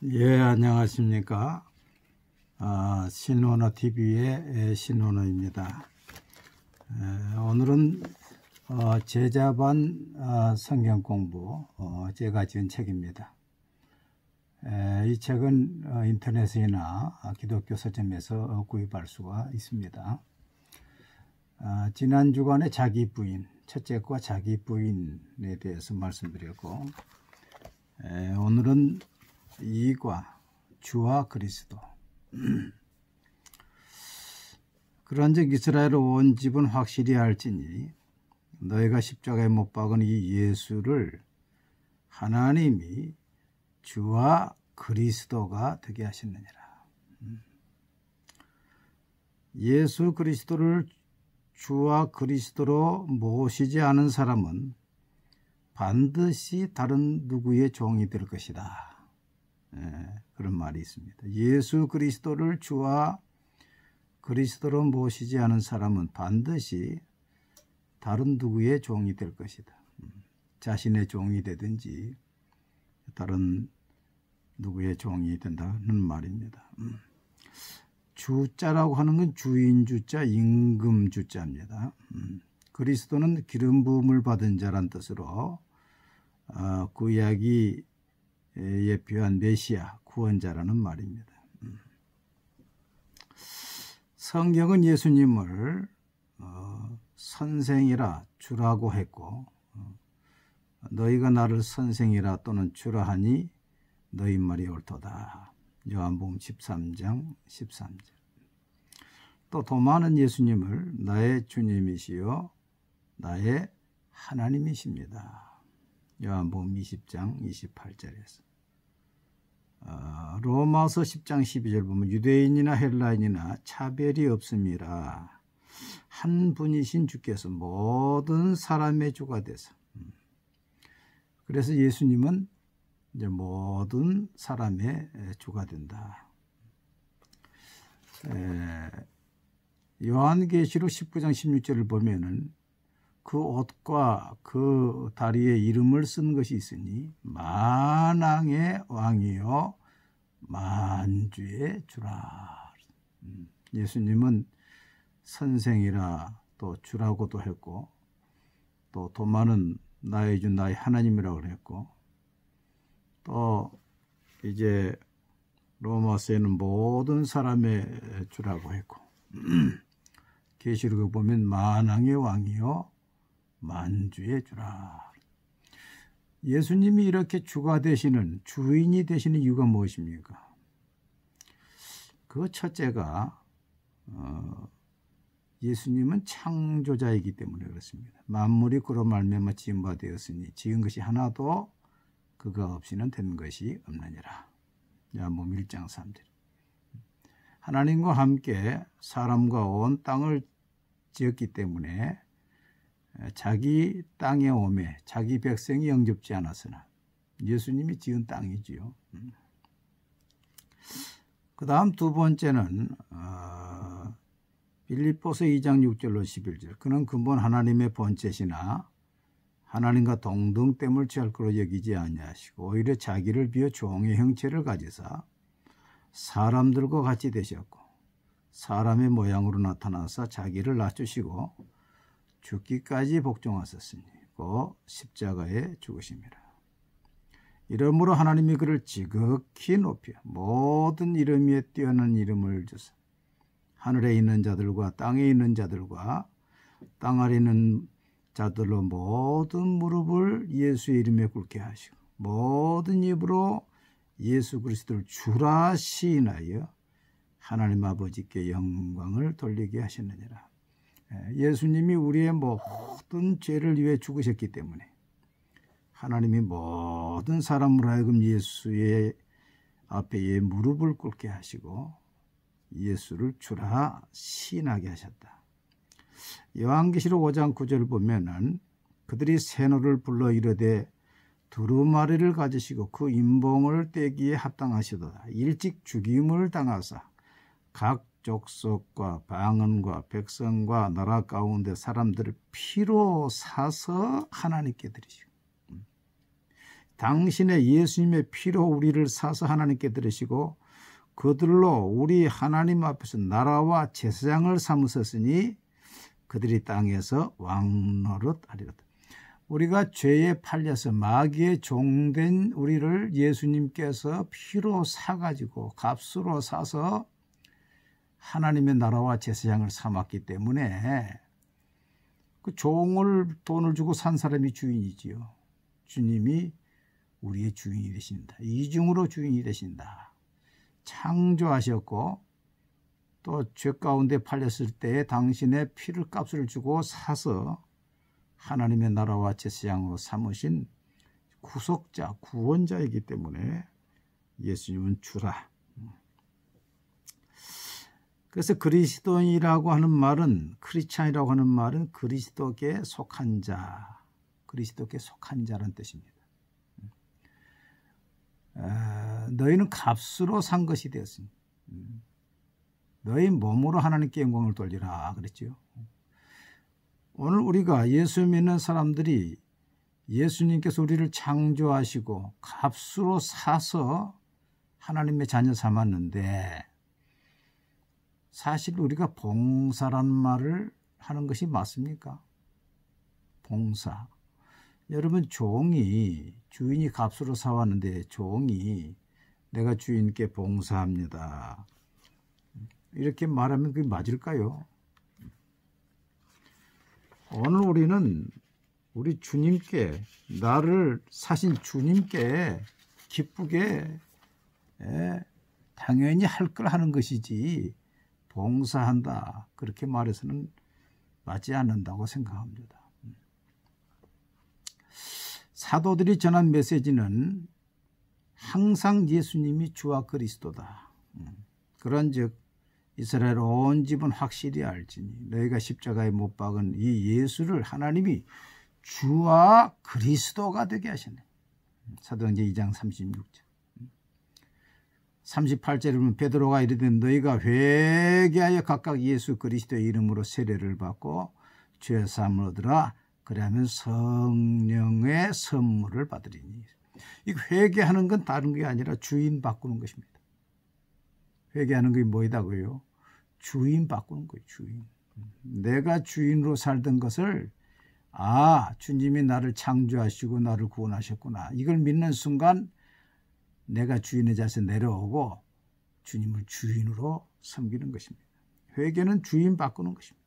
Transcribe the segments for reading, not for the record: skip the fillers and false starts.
예, 안녕하십니까. 신원호 TV의 신원호입니다. 오늘은 제자반 성경 공부 제가 지은 책입니다. 이 책은 인터넷이나 기독교 서점에서 구입할 수가 있습니다. 지난 주간에 자기 부인, 첫째과 자기 부인에 대해서 말씀드렸고, 오늘은 2과 주와 그리스도. 그런즉 이스라엘 온 집은 확실히 알지니 너희가 십자가에 못 박은 이 예수를 하나님이 주와 그리스도가 되게 하셨느니라. 예수 그리스도를 주와 그리스도로 모시지 않은 사람은 반드시 다른 누구의 종이 될 것이다. 그런 말이 있습니다. 예수 그리스도를 주와 그리스도로 모시지 않은 사람은 반드시 다른 누구의 종이 될 것이다. 자신의 종이 되든지 다른 누구의 종이 된다는 말입니다. 주자라고 하는 건 주인 주자, 임금 주자입니다. 그리스도는 기름 부음을 받은 자란 뜻으로 구약이 예표한 메시아, 구원자라는 말입니다. 성경은 예수님을 선생이라 주라고 했고, 너희가 나를 선생이라 또는 주라 하니 너희 말이 옳도다. 요한복음 13장 13절. 또 도마는 예수님을 나의 주님이시요 나의 하나님이십니다. 요한복음 20장 28절에서. 로마서 10장 12절 보면 유대인이나 헬라인이나 차별이 없음이라 한 분이신 주께서 모든 사람의 주가 되사. 그래서 예수님은 이제 모든 사람의 주가 된다. 요한계시록 19장 16절을 보면은 그 옷과 그 다리에 이름을 쓴 것이 있으니 만왕의 왕이요 만주의 주라. 예수님은 선생이라 또 주라고도 했고, 또 도마는 나의 주 나의 하나님이라고 그랬고, 또 이제 로마서에는 모든 사람의 주라고 했고, 계시록에 보면 만왕의 왕이요 만주의 주라. 예수님이 이렇게 주가 되시는, 주인이 되시는 이유가 무엇입니까? 그 첫째가 예수님은 창조자이기 때문에 그렇습니다. 만물이 그로 말미암아 지은 바 되었으니 지은 것이 하나도 그가 없이는 된 것이 없느니라. 요한복음 1장 3절. 하나님과 함께 사람과 온 땅을 지었기 때문에 자기 땅에 오매 자기 백성이 영접지 않았으나 예수님이 지은 땅이지요. 그 다음 두 번째는 빌립보서 2장 6절로 11절. 그는 근본 하나님의 본체시나 하나님과 동등됨을 취할 것으로 여기지 아니하시고 오히려 자기를 비워 종의 형체를 가지사 사람들과 같이 되셨고 사람의 모양으로 나타나사 자기를 낮추시고 죽기까지 복종하셨으니 그 십자가에 죽으심이라. 이러므로 하나님이 그를 지극히 높여 모든 이름 위에 뛰어난 이름을 주사 하늘에 있는 자들과 땅에 있는 자들과 땅 아래 있는 자들로 모든 무릎을 예수의 이름에 꿇게 하시고 모든 입으로 예수 그리스도를 주라 시인하여 하나님 아버지께 영광을 돌리게 하셨느니라. 예수님이 우리의 모든 죄를 위해 죽으셨기 때문에 하나님이 모든 사람으로 하여금 예수의 앞에 무릎을 꿇게 하시고 예수를 주라 시인하게 하셨다. 요한계시록 5장 9절을 보면은 그들이 새노를 불러 이르되 두루마리를 가지시고 그 인봉을 떼기에 합당하시도다. 일찍 죽임을 당하사 각 족속과 방언과 백성과 나라 가운데 사람들을 피로 사서 하나님께 드리시고 당신의 예수님의 피로 우리를 사서 하나님께 드리시고 그들로 우리 하나님 앞에서 나라와 제사장을 삼으셨으니 그들이 땅에서 왕노릇하리로다. 우리가 죄에 팔려서 마귀의 종된 우리를 예수님께서 피로 사가지고 값으로 사서 하나님의 나라와 제사장을 삼았기 때문에 그 종을 돈을 주고 산 사람이 주인이지요. 주님이 우리의 주인이 되신다. 이중으로 주인이 되신다. 창조하셨고 또 죄 가운데 팔렸을 때 당신의 피를 값을 주고 사서 하나님의 나라와 제사장으로 삼으신 구속자, 구원자이기 때문에 예수님은 주라. 그래서 그리스도인이라고 하는 말은, 크리스찬이라고 하는 말은 그리스도께 속한 자, 그리스도께 속한 자라는 뜻입니다. 너희는 값으로 산 것이 되었으니 너희 몸으로 하나님께 영광을 돌리라 그랬죠. 오늘 우리가 예수 믿는 사람들이 예수님께서 우리를 창조하시고 값으로 사서 하나님의 자녀 삼았는데 사실 우리가 봉사란 말을 하는 것이 맞습니까? 봉사. 여러분, 종이, 주인이 값으로 사왔는데 종이 내가 주인께 봉사합니다, 이렇게 말하면 그게 맞을까요? 오늘 우리는 우리 주님께, 나를 사신 주님께 기쁘게 당연히 할 걸 하는 것이지 봉사한다 그렇게 말해서는 맞지 않는다고 생각합니다. 사도들이 전한 메시지는 항상 예수님이 주와 그리스도다. 그런즉 이스라엘 온 집은 확실히 알지니 너희가 십자가에 못 박은 이 예수를 하나님이 주와 그리스도가 되게 하시네. 사도행전 2장 36절. 38절에 보면 베드로가 이르되 너희가 회개하여 각각 예수 그리스도의 이름으로 세례를 받고 죄 사함을 얻으라. 그래야면 성령의 선물을 받으리니. 이 회개하는 건 다른 게 아니라 주인 바꾸는 것입니다. 회개하는 게 뭐이다고요? 주인 바꾸는 거예요. 주인. 내가 주인으로 살던 것을 주님이 나를 창조하시고 나를 구원하셨구나, 이걸 믿는 순간 내가 주인의 자리에서 내려오고 주님을 주인으로 섬기는 것입니다. 회개는 주인 바꾸는 것입니다.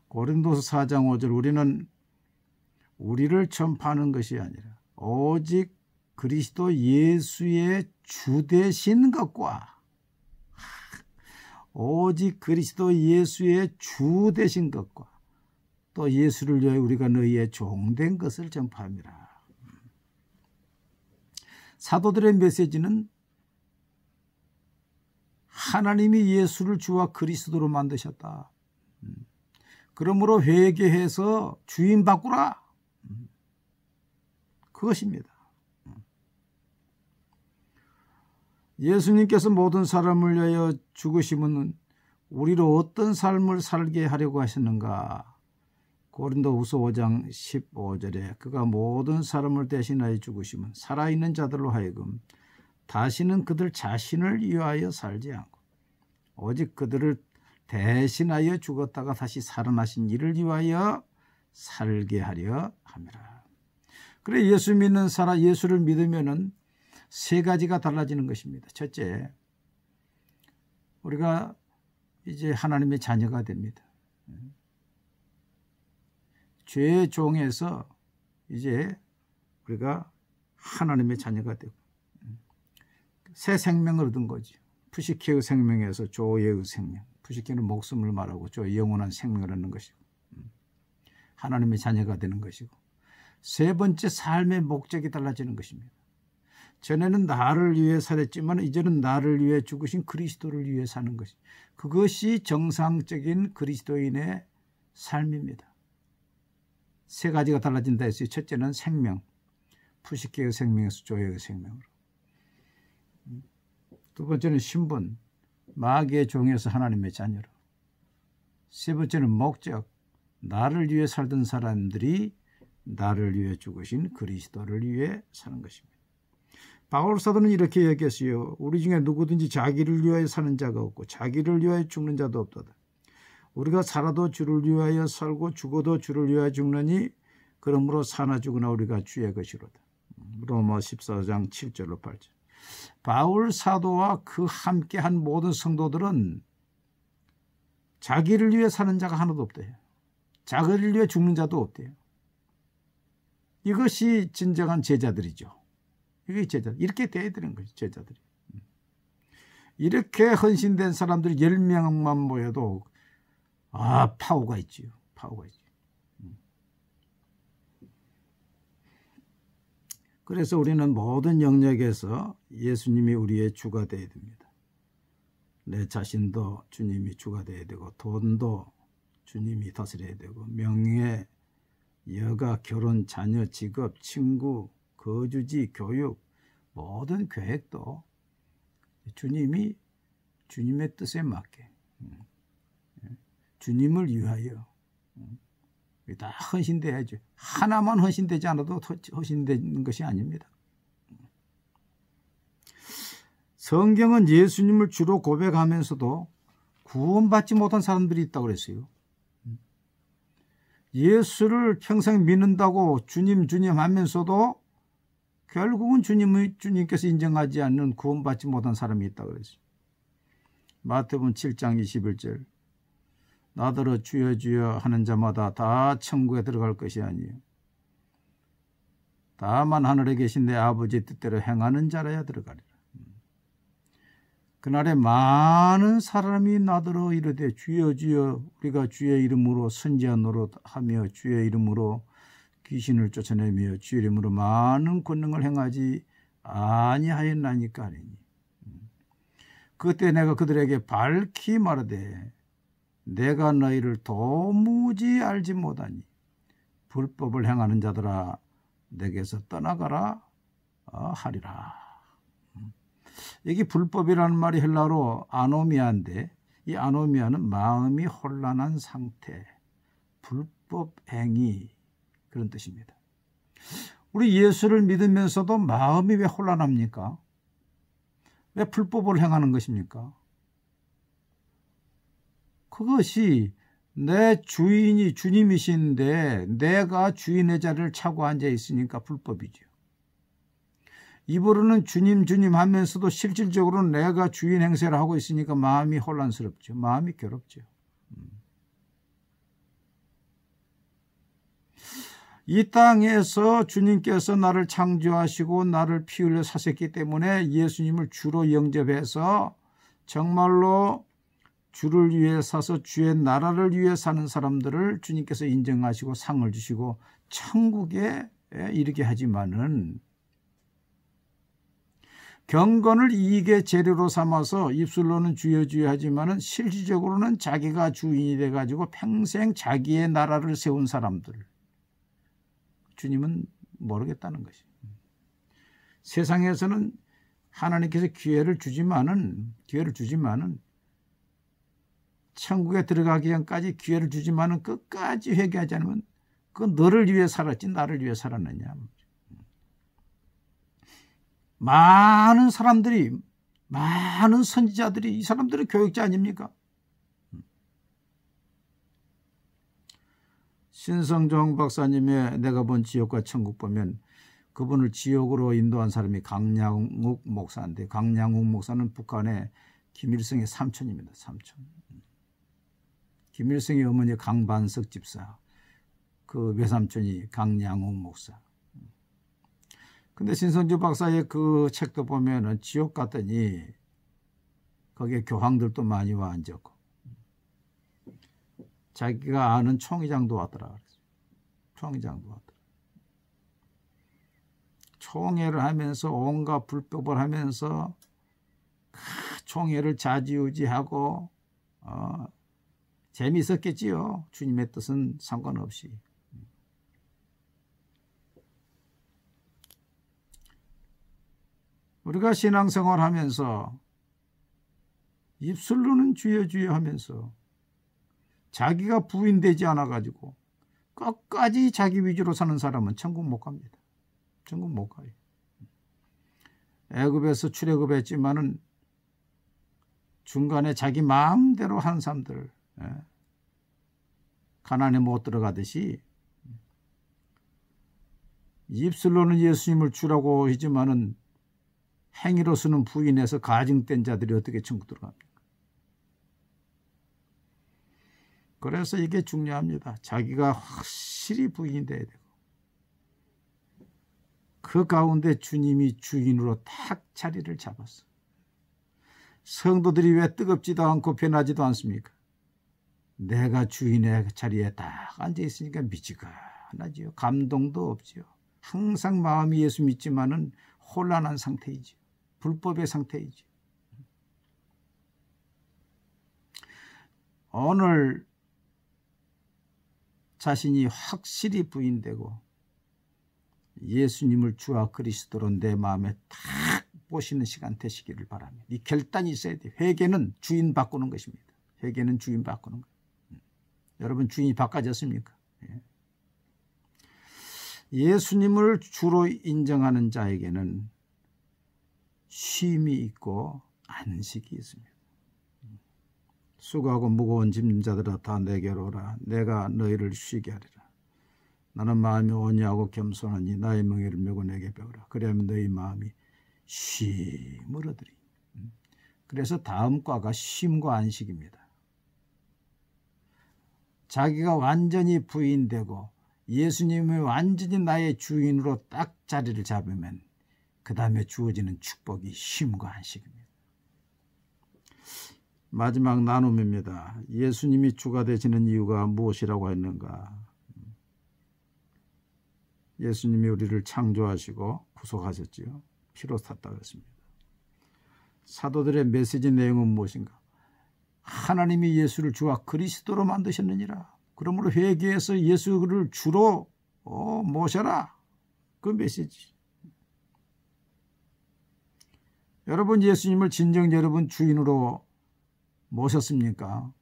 고린도서 4장 5절 우리는 우리를 전파하는 것이 아니라 오직 그리스도 예수의 주 되신 것과 오직 그리스도 예수의 주 되신 것과 또 예수를 위하여 우리가 너희의 종된 것을 전파합니다. 사도들의 메시지는 하나님이 예수를 주와 그리스도로 만드셨다. 그러므로 회개해서 주인 바꾸라. 그것입니다. 예수님께서 모든 사람을 위하여 죽으심은 우리로 어떤 삶을 살게 하려고 하시는가? 고린도후서 5장 15절에 그가 모든 사람을 대신하여 죽으심은 살아있는 자들로 하여금 다시는 그들 자신을 위하여 살지 않고 오직 그들을 대신하여 죽었다가 다시 살아나신 이를 위하여 살게 하려 함이라. 그래, 예수 믿는 사람, 예수를 믿으면은 세 가지가 달라지는 것입니다. 첫째, 우리가 이제 하나님의 자녀가 됩니다. 죄의 종에서 이제 우리가 하나님의 자녀가 되고 새 생명을 얻은 거죠. 푸시케의 생명에서 조예의 생명. 푸시케는 목숨을 말하고 조 영원한 생명을 얻는 것이고 하나님의 자녀가 되는 것이고 세 번째, 삶의 목적이 달라지는 것입니다. 전에는 나를 위해 살았지만 이제는 나를 위해 죽으신 그리스도를 위해 사는 것이, 그것이 정상적인 그리스도인의 삶입니다. 세 가지가 달라진다 했어요. 첫째는 생명, 푸시케의 생명에서 조예의 생명으로. 두 번째는 신분, 마귀의 종에서 하나님의 자녀로. 세 번째는 목적, 나를 위해 살던 사람들이 나를 위해 죽으신 그리스도를 위해 사는 것입니다. 바울 사도는 이렇게 얘기했어요. 우리 중에 누구든지 자기를 위하여 사는 자가 없고 자기를 위하여 죽는 자도 없도다. 우리가 살아도 주를 위하여 살고 죽어도 주를 위하여 죽느니 그러므로 사나 죽으나 우리가 주의 것이로다. 로마 14장 7절로 8절. 바울 사도와 그 함께한 모든 성도들은 자기를 위해 사는 자가 하나도 없대요. 자기를 위해 죽는 자도 없대요. 이것이 진정한 제자들이죠. 이게 제자. 이렇게 돼야 되는 거죠. 제자들이. 이렇게 헌신된 사람들이 10명만 모여도 파워가 있지요. 파워가 있죠. 그래서 우리는 모든 영역에서 예수님이 우리의 주가 되어야 됩니다. 내 자신도 주님이 주가 되어야 되고 돈도 주님이 다스려야 되고 명예, 여가, 결혼, 자녀, 직업, 친구, 거주지, 교육 모든 계획도 주님이 주님의 뜻에 맞게 주님을 위하여 다 헌신돼야죠. 하나만 헌신되지 않아도 헌신되는 것이 아닙니다. 성경은 예수님을 주로 고백하면서도 구원받지 못한 사람들이 있다고 그랬어요. 예수를 평생 믿는다고 주님 하면서도 결국은 주님께서 인정하지 않는 구원받지 못한 사람이 있다고 그랬어요. 마태복음 7장 21절. 나더러 주여 주여 하는 자마다 다 천국에 들어갈 것이 아니에요. 다만 하늘에 계신 내 아버지 뜻대로 행하는 자라야 들어가리라. 그날에 많은 사람이 나더러 이르되 주여 주여 우리가 주의 이름으로 선지한 노릇하며 주의 이름으로 귀신을 쫓아내며 주의 이름으로 많은 권능을 행하지 아니하였나니까 하리니. 그때 내가 그들에게 밝히 말하되 내가 너희를 도무지 알지 못하니 불법을 행하는 자들아 내게서 떠나가라 하리라. 여기 불법이라는 말이 헬라어로 아노미아인데 이 아노미아는 마음이 혼란한 상태, 불법 행위 그런 뜻입니다. 우리 예수를 믿으면서도 마음이 왜 혼란합니까? 왜 불법을 행하는 것입니까? 그것이 내 주인이 주님이신데 내가 주인의 자리를 차고 앉아 있으니까 불법이죠. 입으로는 주님 하면서도 실질적으로는 내가 주인 행세를 하고 있으니까 마음이 혼란스럽죠. 마음이 괴롭죠. 이 땅에서 주님께서 나를 창조하시고 나를 피 흘려 사셨기 때문에 예수님을 주로 영접해서 정말로 주를 위해 사서 주의 나라를 위해 사는 사람들을 주님께서 인정하시고 상을 주시고 천국에 이르게 하지만은 경건을 이익의 재료로 삼아서 입술로는 주여 주여 하지만은 실질적으로는 자기가 주인이 돼가지고 평생 자기의 나라를 세운 사람들 주님은 모르겠다는 것이. 세상에서는 하나님께서 기회를 주지만은 천국에 들어가기 전까지 기회를 주지만은 끝까지 회개하지 않으면 그 너를 위해 살았지 나를 위해 살았느냐. 많은 사람들이 많은 선지자들이 이 사람들은 교육자 아닙니까? 신성종 박사님의 내가 본 지옥과 천국 보면 그분을 지옥으로 인도한 사람이 강량욱 목사인데 강량욱 목사는 북한의 김일성의 삼촌입니다. 삼촌. 김일성의 어머니 강반석 집사, 그 외삼촌이 강량욱 목사. 근데 신성주 박사의 그 책도 보면은 지옥 갔더니 거기에 교황들도 많이 와 앉았고 자기가 아는 총회장도 왔더라. 총회장도 왔더라. 총회를 하면서 온갖 불법을 하면서 총회를 좌지우지하고 재미있었겠지요. 주님의 뜻은 상관없이. 우리가 신앙생활 하면서 입술로는 주여 주여 하면서 자기가 부인되지 않아 가지고 끝까지 자기 위주로 사는 사람은 천국 못 갑니다. 천국 못 가요. 애굽에서 출애굽했지만은 중간에 자기 마음대로 한 사람들, 가나안에 못 들어가듯이 입술로는 예수님을 주라고 하지만은 행위로서는 부인해서 가증된 자들이 어떻게 천국 들어갑니까? 그래서 이게 중요합니다. 자기가 확실히 부인이 돼야 되고 그 가운데 주님이 주인으로 탁 자리를 잡았어. 성도들이 왜 뜨겁지도 않고 변하지도 않습니까? 내가 주인의 자리에 딱 앉아 있으니까 미지근하지요. 감동도 없지요. 항상 마음이 예수 믿지만은 혼란한 상태이지요. 불법의 상태이지요. 오늘 자신이 확실히 부인되고 예수님을 주와 그리스도로 내 마음에 탁 보시는 시간 되시기를 바랍니다. 이 결단이 있어야 돼요. 회개는 주인 바꾸는 것입니다. 회개는 주인 바꾸는 거예요. 여러분 주인이 바꿔졌습니까? 예수님을 주로 인정하는 자에게는 쉼이 있고 안식이 있습니다. 수고하고 무거운 짐진 자들아 다 내게로 오라. 내가 너희를 쉬게 하리라. 나는 마음이 온유하고 겸손하니 나의 멍에를 메고 내게 배우라. 그리하면 너희 마음이 쉼을 얻으리. 그래서 다음 과가 쉼과 안식입니다. 자기가 완전히 부인되고 예수님이 완전히 나의 주인으로 딱 자리를 잡으면 그 다음에 주어지는 축복이 쉼과 안식입니다. 마지막 나눔입니다. 예수님이 주가 되시는 이유가 무엇이라고 했는가? 예수님이 우리를 창조하시고 구속하셨지요. 피로 탔다 그랬습니다. 사도들의 메시지 내용은 무엇인가? 하나님이 예수를 주와 그리스도로 만드셨느니라. 그러므로 회개해서 예수를 주로 모셔라. 그 메시지. 여러분 예수님을 진정 여러분 주인으로 모셨습니까?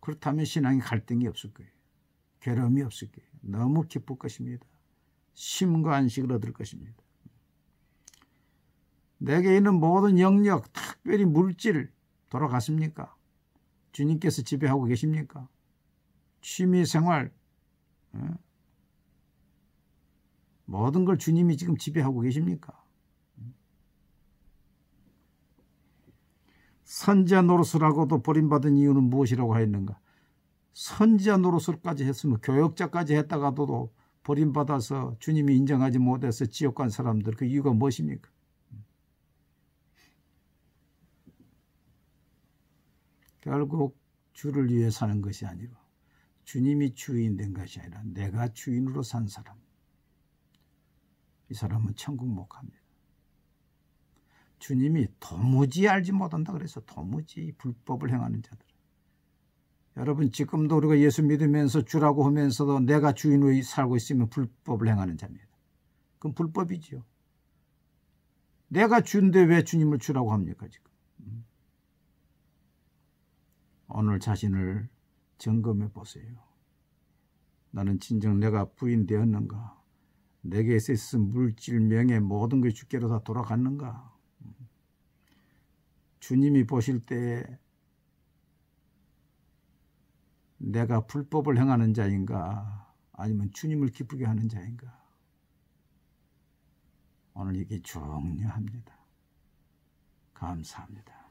그렇다면 신앙이 갈등이 없을 거예요. 괴로움이 없을 거예요. 너무 기쁠 것입니다. 쉼과 안식을 얻을 것입니다. 내게 있는 모든 영역, 특별히 물질 돌아갔습니까? 주님께서 지배하고 계십니까? 취미생활 모든 걸 주님이 지금 지배하고 계십니까? 선지자 노릇을 하고도 버림받은 이유는 무엇이라고 했는가? 선지자 노릇을까지 했으면 교역자까지 했다가도 버림받아서 주님이 인정하지 못해서 지옥 간 사람들 그 이유가 무엇입니까? 결국 주를 위해 사는 것이 아니고 주님이 주인 된 것이 아니라 내가 주인으로 산 사람, 이 사람은 천국 못 갑니다. 주님이 도무지 알지 못한다 그래서 도무지 불법을 행하는 자들. 여러분 지금도 우리가 예수 믿으면서 주라고 하면서도 내가 주인으로 살고 있으면 불법을 행하는 자입니다. 그건 불법이죠. 내가 주인데 왜 주님을 주라고 합니까 지금? 오늘 자신을 점검해 보세요. 나는 진정 내가 부인되었는가? 내게 있어 물질, 명예 모든 것이 주께로 다 돌아갔는가? 주님이 보실 때 내가 불법을 행하는 자인가? 아니면 주님을 기쁘게 하는 자인가? 오늘 이게 중요합니다. 감사합니다.